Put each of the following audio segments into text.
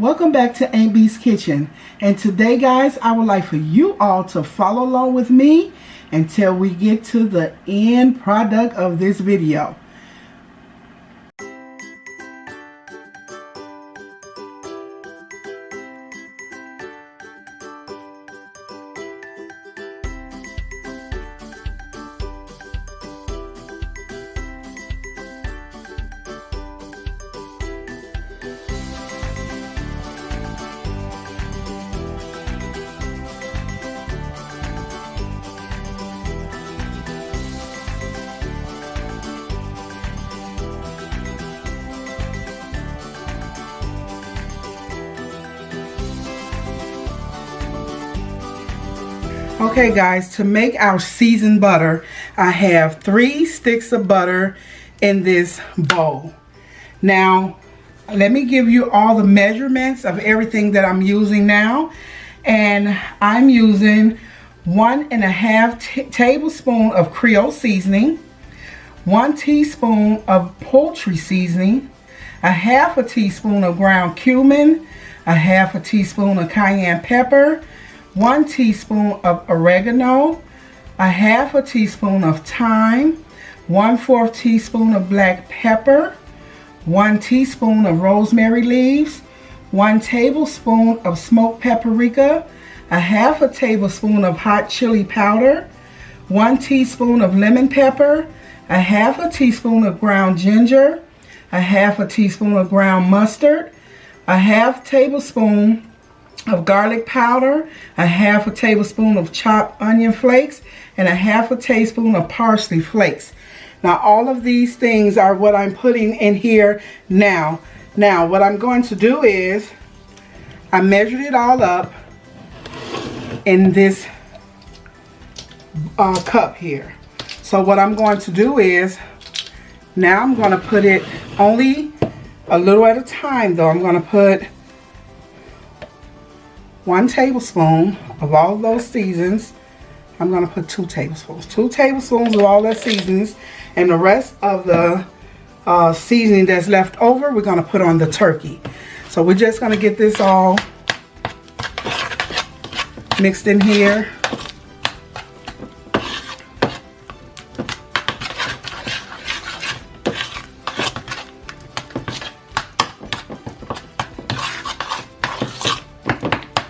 Welcome back to AB's Kitchen, and today guys I would like for you all to follow along with me until we get to the end product of this video. Okay guys, to make our seasoned butter, I have 3 sticks of butter in this bowl. Now, let me give you all the measurements of everything that I'm using now. And I'm using 1½ tablespoon of Creole seasoning, 1 teaspoon of poultry seasoning, 1/2 teaspoon of ground cumin, 1/2 teaspoon of cayenne pepper, 1 teaspoon of oregano, 1/2 teaspoon of thyme, 1/4 teaspoon of black pepper, 1 teaspoon of rosemary leaves, 1 tablespoon of smoked paprika, 1/2 tablespoon of hot chili powder, 1 teaspoon of lemon pepper, 1/2 teaspoon of ground ginger, 1/2 teaspoon of ground mustard, 1/2 tablespoon of garlic powder, 1/2 tablespoon of chopped onion flakes, and 1/2 teaspoon of parsley flakes. Now all of these things are what I'm putting in here now. Now what I'm going to do is I measured it all up in this cup here. So what I'm going to do is now I'm going to put it only a little at a time though. I'm going to put 1 tablespoon of all of those seasons. I'm going to put 2 tablespoons. 2 tablespoons of all that seasonings, and the rest of the seasoning that's left over we're going to put on the turkey. So we're just going to get this all mixed in here.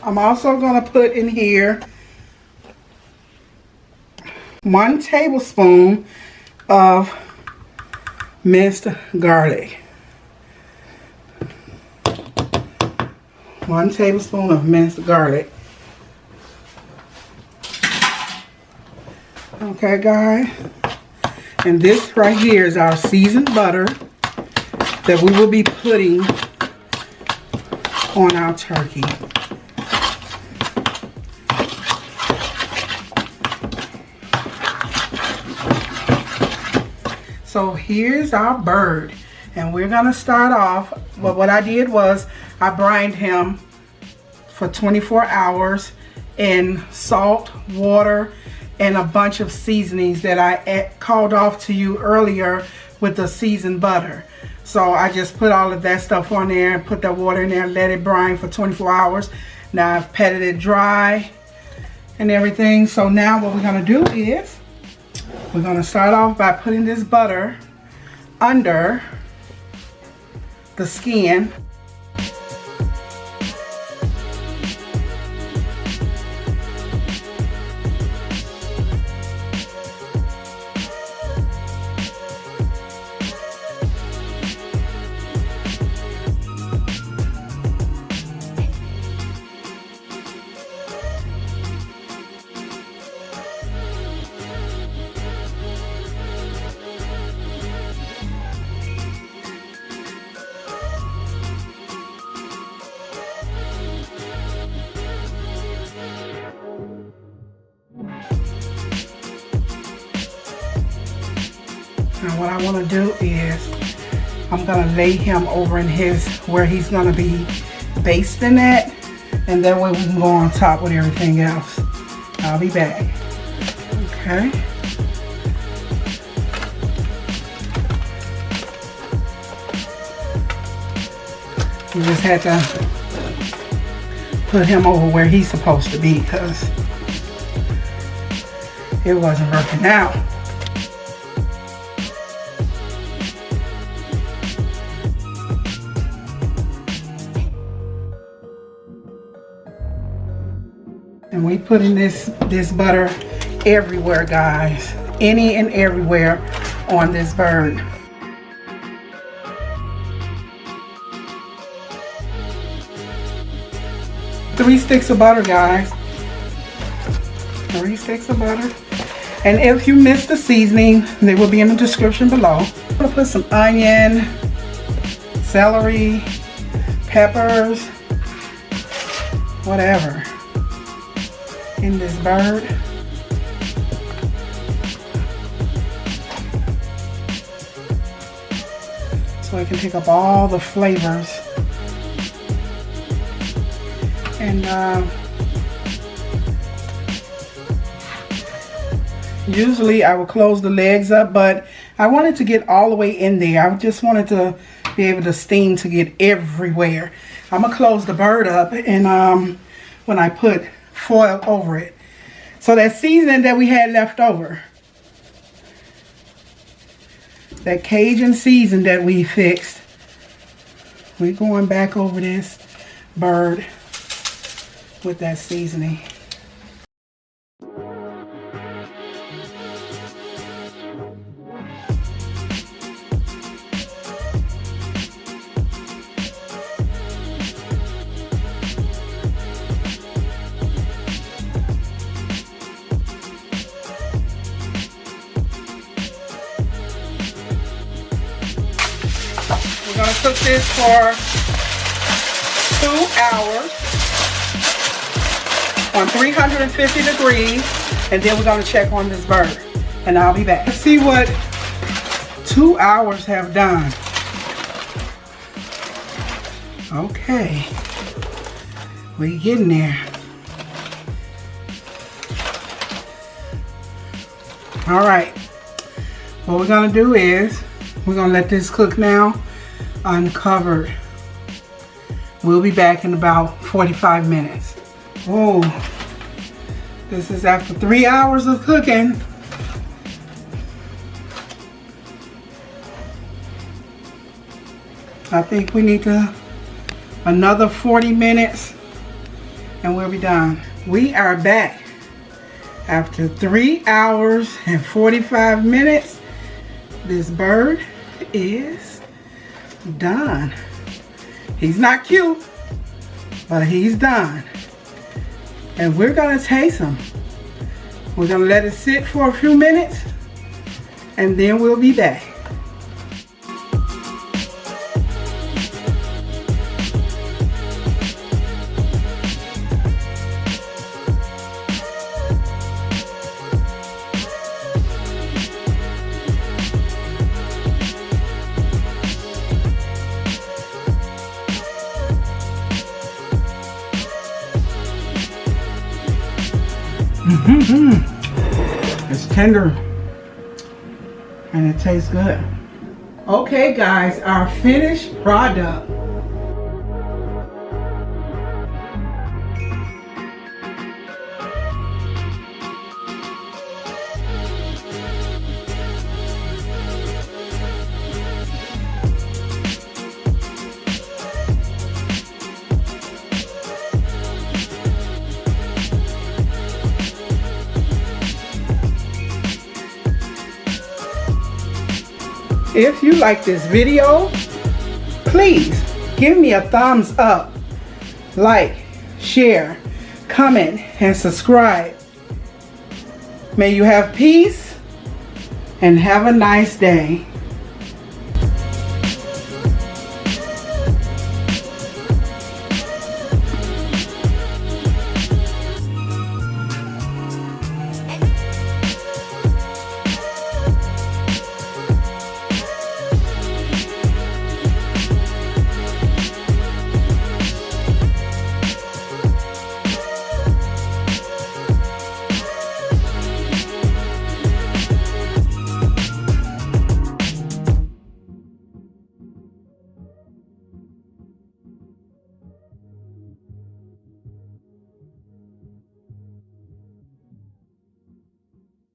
I'm also going to put in here 1 tablespoon of minced garlic. 1 tablespoon of minced garlic. Okay guys, and this right here is our seasoned butter that we will be putting on our turkey. So here's our bird, and we're gonna start off. Well, what I did was I brined him for 24 hours in salt, water, and a bunch of seasonings that I called off to you earlier with the seasoned butter. So I just put all of that stuff on there and put that water in there and let it brine for 24 hours. Now I've patted it dry and everything. So now what we're gonna do is we're going to start off by putting this butter under the skin. And what I want to do is I'm going to lay him over in where he's going to be basting at, and that way we can go on top with everything else. I'll be back. Okay. You just had to put him over where he's supposed to be, because it wasn't working out. And we putting this butter everywhere, guys. Any and everywhere on this bird. Three sticks of butter, guys. 3 sticks of butter. And if you missed the seasoning, they will be in the description below. I'm gonna put some onion, celery, peppers, whatever, in this bird. So it can pick up all the flavors. And usually I would close the legs up, but I wanted to get all the way in there. I just wanted to be able to steam to get everywhere. I'm gonna close the bird up, and when I put foil over it. So that seasoning that we had left over, that Cajun season that we fixed, we're going back over this bird with that seasoning. We're going to cook this for 2 hours on 350 degrees, and then we're going to check on this bird, and I'll be back. Let's see what 2 hours have done. Okay, we're getting there. All right, what we're going to do is we're going to let this cook now uncovered. We'll be back in about 45 minutes. Oh, this is after 3 hours of cooking. I think we need another 40 minutes and we'll be done. We are back after 3 hours and 45 minutes. This bird is done. He's not cute, but he's done. And we're gonna taste him. We're gonna let it sit for a few minutes, and then we'll be back. It's tender and it tastes good. Okay guys, our finished product. If you like this video, please give me a thumbs up, like, share, comment, and subscribe. May you have peace and have a nice day.